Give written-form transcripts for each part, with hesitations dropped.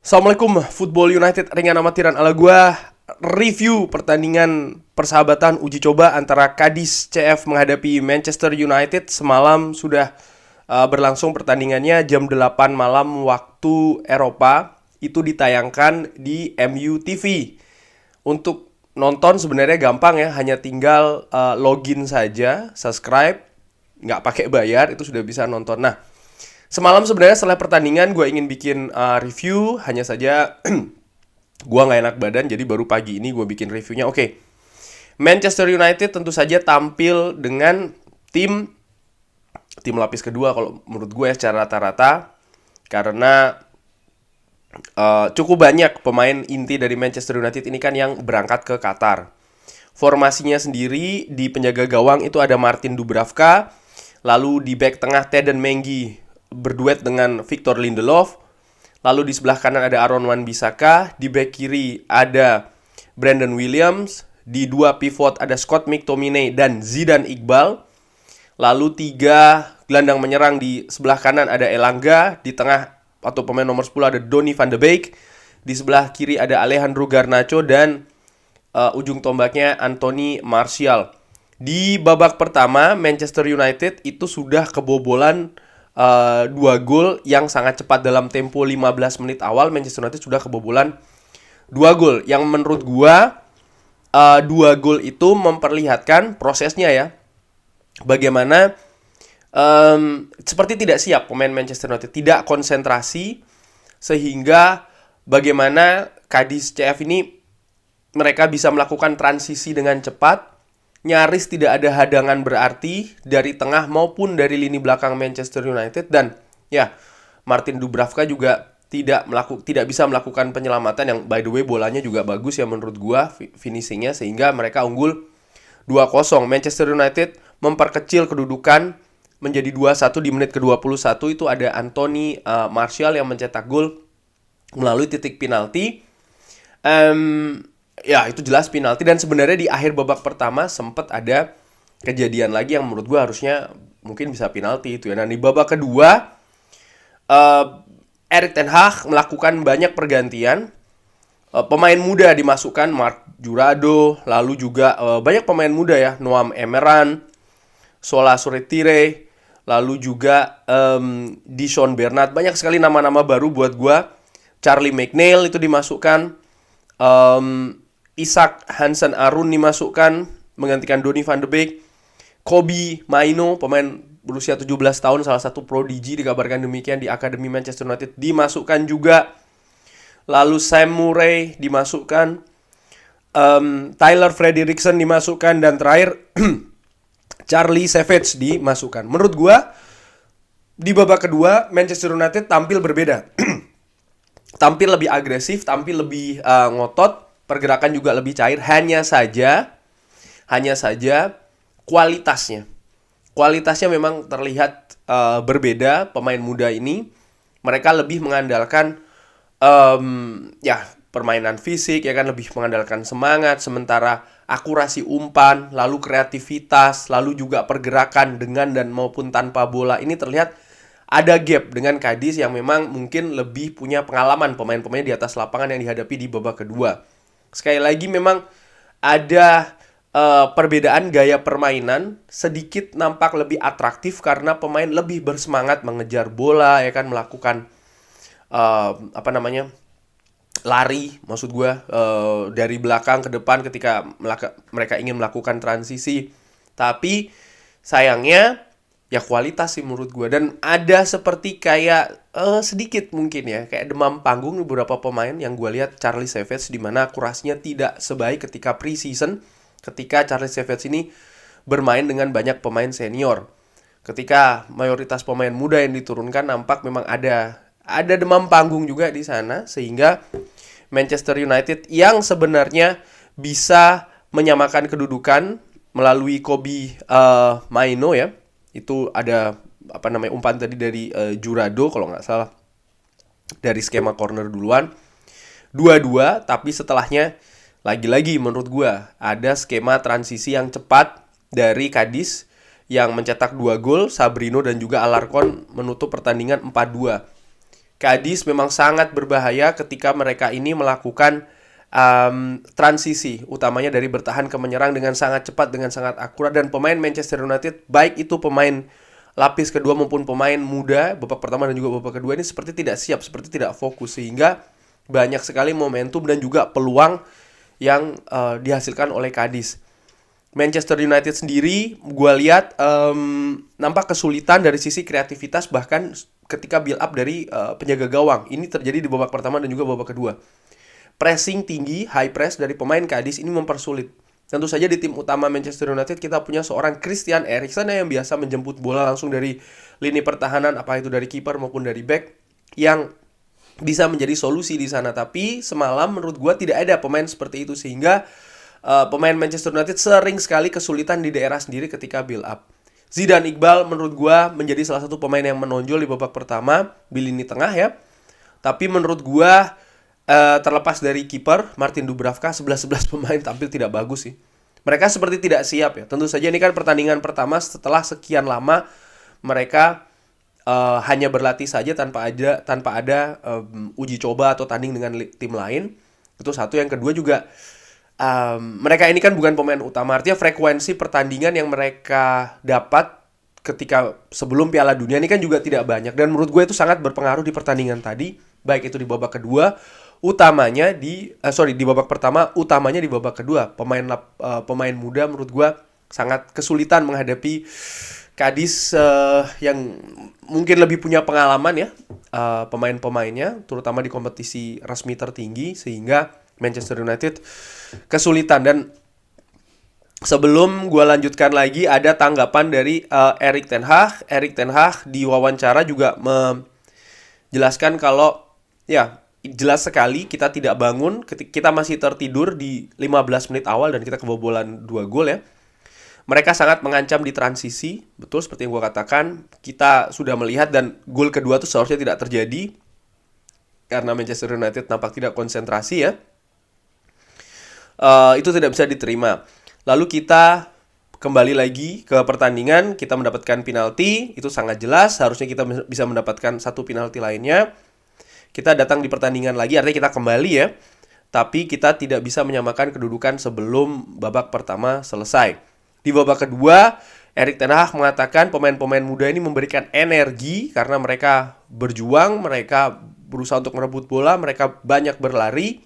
Assalamualaikum, Football United ringan amatiran ala gua. Review pertandingan persahabatan uji coba antara Cadiz CF menghadapi Manchester United. Semalam sudah berlangsung pertandingannya jam 8 malam waktu Eropa. Itu ditayangkan di MU TV. Untuk nonton sebenarnya gampang ya, hanya tinggal login saja, subscribe, nggak pakai bayar, itu sudah bisa nonton. Nah, semalam sebenarnya setelah pertandingan gue ingin bikin review, hanya saja gue nggak enak badan, jadi baru pagi ini gue bikin reviewnya. Oke, Manchester United tentu saja tampil dengan tim lapis kedua kalau menurut gue secara rata-rata, karena cukup banyak pemain inti dari Manchester United ini kan yang berangkat ke Qatar. Formasinya sendiri di penjaga gawang itu ada Martin Dubravka, lalu di back tengah Teden Mengi berduet dengan Victor Lindelof. Lalu di sebelah kanan ada Aaron Wan-Bissaka, di back kiri ada Brandon Williams, di dua pivot ada Scott McTominay dan Zidane Iqbal. Lalu tiga gelandang menyerang di sebelah kanan ada Elanga, di tengah atau pemain nomor 10 ada Donny van de Beek, di sebelah kiri ada Alejandro Garnacho dan ujung tombaknya Anthony Martial. Di babak pertama Manchester United itu sudah kebobolan 2 gol yang sangat cepat dalam tempo 15 menit awal. Manchester United sudah kebobolan 2 gol yang menurut gua 2 gol itu memperlihatkan prosesnya ya. Bagaimana seperti tidak siap pemain Manchester United, tidak konsentrasi, sehingga bagaimana Cadiz CF ini mereka bisa melakukan transisi dengan cepat. Nyaris tidak ada hadangan berarti dari tengah maupun dari lini belakang Manchester United. Dan ya, Martin Dubravka juga tidak bisa melakukan penyelamatan, yang by the way bolanya juga bagus ya menurut gua finishingnya, sehingga mereka unggul 2-0. Manchester United memperkecil kedudukan menjadi 2-1 di menit ke-21. Itu ada Anthony Martial yang mencetak gol melalui titik penalti. Ya, itu jelas penalti. Dan sebenarnya di akhir babak pertama sempat ada kejadian lagi yang menurut gue harusnya mungkin bisa penalti itu ya. Nah, di babak kedua Erik ten Hag melakukan banyak pergantian. Pemain muda dimasukkan, Marc Jurado, lalu juga banyak pemain muda ya, Noam Emeran, Sola Suretire, lalu juga Dishon Bernat. Banyak sekali nama-nama baru buat gue. Charlie McNeil itu dimasukkan. Isak Hansen Arun dimasukkan menggantikan Donny van de Beek. Kobbie Mainoo, pemain berusia 17 tahun, salah satu prodigi dikabarkan demikian di Akademi Manchester United, dimasukkan juga. Lalu Sam Murray dimasukkan, Tyler Frederickson dimasukkan, dan terakhir Charlie Savage dimasukkan. Menurut gua di babak kedua Manchester United tampil berbeda. Tampil lebih agresif, tampil lebih ngotot, pergerakan juga lebih cair. Hanya saja kualitasnya memang terlihat berbeda. Pemain muda ini mereka lebih mengandalkan permainan fisik, ya kan, lebih mengandalkan semangat, sementara akurasi umpan, lalu kreativitas, lalu juga pergerakan dengan dan maupun tanpa bola ini terlihat ada gap dengan Cadiz yang memang mungkin lebih punya pengalaman pemain-pemain di atas lapangan yang dihadapi di babak kedua. Sekali lagi memang ada perbedaan gaya permainan, sedikit nampak lebih atraktif karena pemain lebih bersemangat mengejar bola, ya kan, melakukan lari, maksud gue, dari belakang ke depan ketika mereka ingin melakukan transisi. Tapi sayangnya ya kualitas sih menurut gue. Dan ada seperti kayak sedikit mungkin ya, kayak demam panggung beberapa pemain yang gue lihat. Charlie Savage, di mana akurasinya tidak sebaik ketika pre-season, ketika Charlie Savage ini bermain dengan banyak pemain senior. Ketika mayoritas pemain muda yang diturunkan, nampak memang ada demam panggung juga di sana, sehingga Manchester United yang sebenarnya bisa menyamakan kedudukan melalui Kobbie Mainoo ya. Itu ada umpan tadi dari Jurado kalau nggak salah, dari skema corner duluan 2-2, tapi setelahnya lagi-lagi menurut gue ada skema transisi yang cepat dari Cadiz yang mencetak 2 gol. Sabrino dan juga Alarcon menutup pertandingan 4-2. Cadiz memang sangat berbahaya ketika mereka ini melakukan transisi, utamanya dari bertahan ke menyerang dengan sangat cepat, dengan sangat akurat. Dan pemain Manchester United, baik itu pemain lapis kedua maupun pemain muda babak pertama dan juga babak kedua, ini seperti tidak siap, seperti tidak fokus, sehingga banyak sekali momentum dan juga peluang yang dihasilkan oleh Cadiz. Manchester United sendiri, gue lihat nampak kesulitan dari sisi kreativitas, bahkan ketika build up dari penjaga gawang. Ini terjadi di babak pertama dan juga babak kedua. Pressing tinggi, high press dari pemain Cadiz ini mempersulit. Tentu saja di tim utama Manchester United kita punya seorang Christian Eriksen yang biasa menjemput bola langsung dari lini pertahanan, apa itu dari kiper maupun dari back, yang bisa menjadi solusi di sana. Tapi semalam menurut gue tidak ada pemain seperti itu, sehingga pemain Manchester United sering sekali kesulitan di daerah sendiri ketika build up. Zidane Iqbal menurut gue menjadi salah satu pemain yang menonjol di babak pertama di lini tengah ya. Tapi menurut gue terlepas dari kiper Martin Dubravka, 11-11 pemain tampil tidak bagus sih. Mereka seperti tidak siap ya. Tentu saja ini kan pertandingan pertama setelah sekian lama mereka hanya berlatih saja tanpa ada uji coba atau tanding dengan tim lain. Itu satu. Yang kedua juga mereka ini kan bukan pemain utama, artinya frekuensi pertandingan yang mereka dapat ketika sebelum Piala Dunia ini kan juga tidak banyak, dan menurut gue itu sangat berpengaruh di pertandingan tadi, baik itu di babak kedua, utamanya di babak pertama, utamanya di babak kedua. Pemain muda menurut gue sangat kesulitan menghadapi Cadiz yang mungkin lebih punya pengalaman ya, pemain-pemainnya, terutama di kompetisi resmi tertinggi, sehingga Manchester United kesulitan. Dan sebelum gue lanjutkan lagi, ada tanggapan dari Erik ten Hag. Erik ten Hag di wawancara juga menjelaskan kalau ya jelas sekali kita tidak bangun, kita masih tertidur di 15 menit awal dan kita kebobolan 2 gol ya. Mereka sangat mengancam di transisi, betul seperti yang gue katakan. Kita sudah melihat, dan gol kedua itu seharusnya tidak terjadi karena Manchester United nampak tidak konsentrasi ya. Itu tidak bisa diterima. Lalu kita kembali lagi ke pertandingan, kita mendapatkan penalti, itu sangat jelas, harusnya kita bisa mendapatkan satu penalti lainnya. Kita datang di pertandingan lagi, artinya kita kembali ya, tapi kita tidak bisa menyamakan kedudukan sebelum babak pertama selesai. Di babak kedua, Erik ten Hag mengatakan pemain-pemain muda ini memberikan energi karena mereka berjuang, mereka berusaha untuk merebut bola, mereka banyak berlari,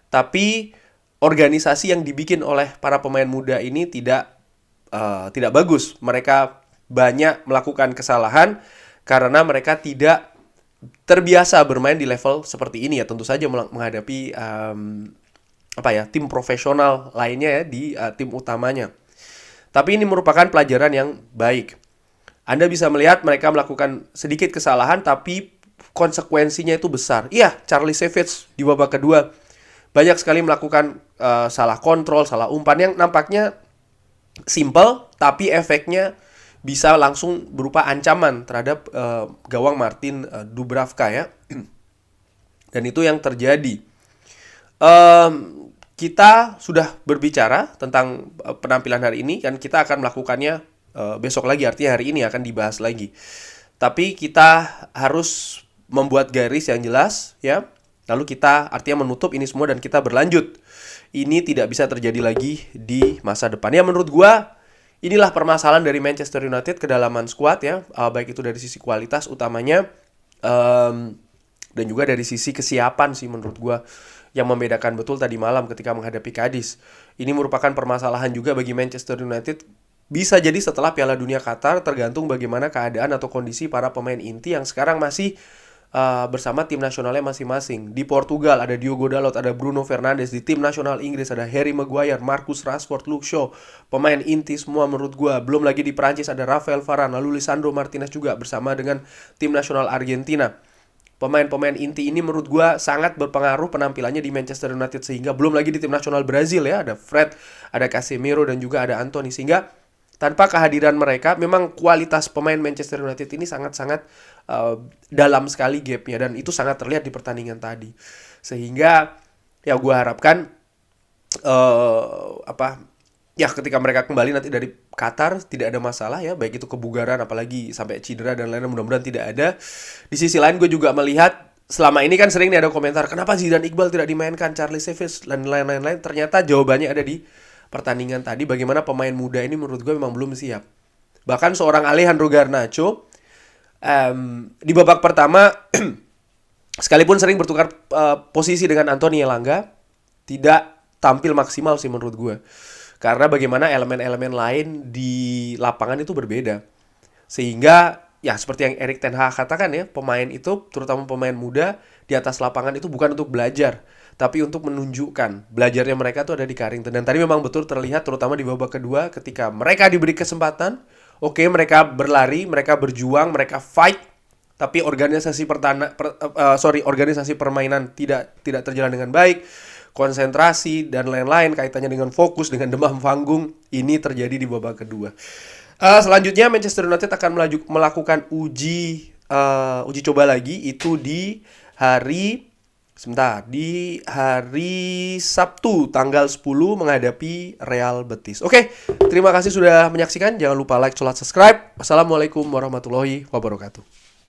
tapi organisasi yang dibikin oleh para pemain muda ini tidak bagus. Mereka banyak melakukan kesalahan karena mereka tidak terbiasa bermain di level seperti ini ya. Tentu saja menghadapi tim profesional lainnya ya di tim utamanya. Tapi ini merupakan pelajaran yang baik. Anda bisa melihat mereka melakukan sedikit kesalahan tapi konsekuensinya itu besar. Iya, Charlie Savage di babak kedua banyak sekali melakukan salah kontrol, salah umpan yang nampaknya simple, tapi efeknya bisa langsung berupa ancaman terhadap gawang Martin Dubravka ya. Dan itu yang terjadi. Kita sudah berbicara tentang penampilan hari ini, dan kita akan melakukannya besok lagi, artinya hari ini akan dibahas lagi. Tapi kita harus membuat garis yang jelas ya. Lalu kita artinya menutup ini semua dan kita berlanjut. Ini tidak bisa terjadi lagi di masa depan. Ya menurut gua inilah permasalahan dari Manchester United, kedalaman skuad ya, baik itu dari sisi kualitas utamanya dan juga dari sisi kesiapan sih menurut gua, yang membedakan betul tadi malam ketika menghadapi Cadiz. Ini merupakan permasalahan juga bagi Manchester United. Bisa jadi setelah Piala Dunia Qatar, tergantung bagaimana keadaan atau kondisi para pemain inti yang sekarang masih bersama tim nasionalnya masing-masing. Di Portugal ada Diogo Dalot, ada Bruno Fernandes. Di tim nasional Inggris ada Harry Maguire, Marcus Rashford, Luke Shaw. Pemain inti semua menurut gue. Belum lagi di Prancis ada Rafael Varane, lalu Lisandro Martinez juga bersama dengan tim nasional Argentina. Pemain-pemain inti ini menurut gue sangat berpengaruh penampilannya di Manchester United, sehingga belum lagi di tim nasional Brazil ya, ada Fred, ada Casemiro dan juga ada Anthony, sehingga tanpa kehadiran mereka memang kualitas pemain Manchester United ini sangat-sangat dalam sekali gapnya, dan itu sangat terlihat di pertandingan tadi. Sehingga ya gue harapkan ketika mereka kembali nanti dari Qatar tidak ada masalah ya, baik itu kebugaran apalagi sampai cedera dan lain-lain, mudah-mudahan tidak ada. Di sisi lain gue juga melihat selama ini kan sering nih ada komentar kenapa Zidane Iqbal tidak dimainkan, Charlie Davies dan lain-lain. Ternyata jawabannya ada di pertandingan tadi, bagaimana pemain muda ini menurut gue memang belum siap. Bahkan seorang Alejandro Garnacho di babak pertama sekalipun sering bertukar posisi dengan Anthony Elanga, tidak tampil maksimal sih menurut gue. Karena bagaimana elemen-elemen lain di lapangan itu berbeda. Sehingga ya seperti yang Erik ten Hag katakan ya, pemain itu terutama pemain muda di atas lapangan itu bukan untuk belajar, tapi untuk menunjukkan belajarnya mereka tuh ada di Carrington. Dan tadi memang betul terlihat terutama di babak kedua ketika mereka diberi kesempatan, oke, mereka berlari, mereka berjuang, mereka fight, tapi organisasi permainan tidak terjalan dengan baik. Konsentrasi dan lain-lain kaitannya dengan fokus, dengan demam panggung, ini terjadi di babak kedua. Selanjutnya Manchester United akan melakukan uji coba lagi itu di hari Sabtu tanggal 10 menghadapi Real Betis. Oke, terima kasih sudah menyaksikan. Jangan lupa like, subscribe. Wassalamualaikum warahmatullahi wabarakatuh.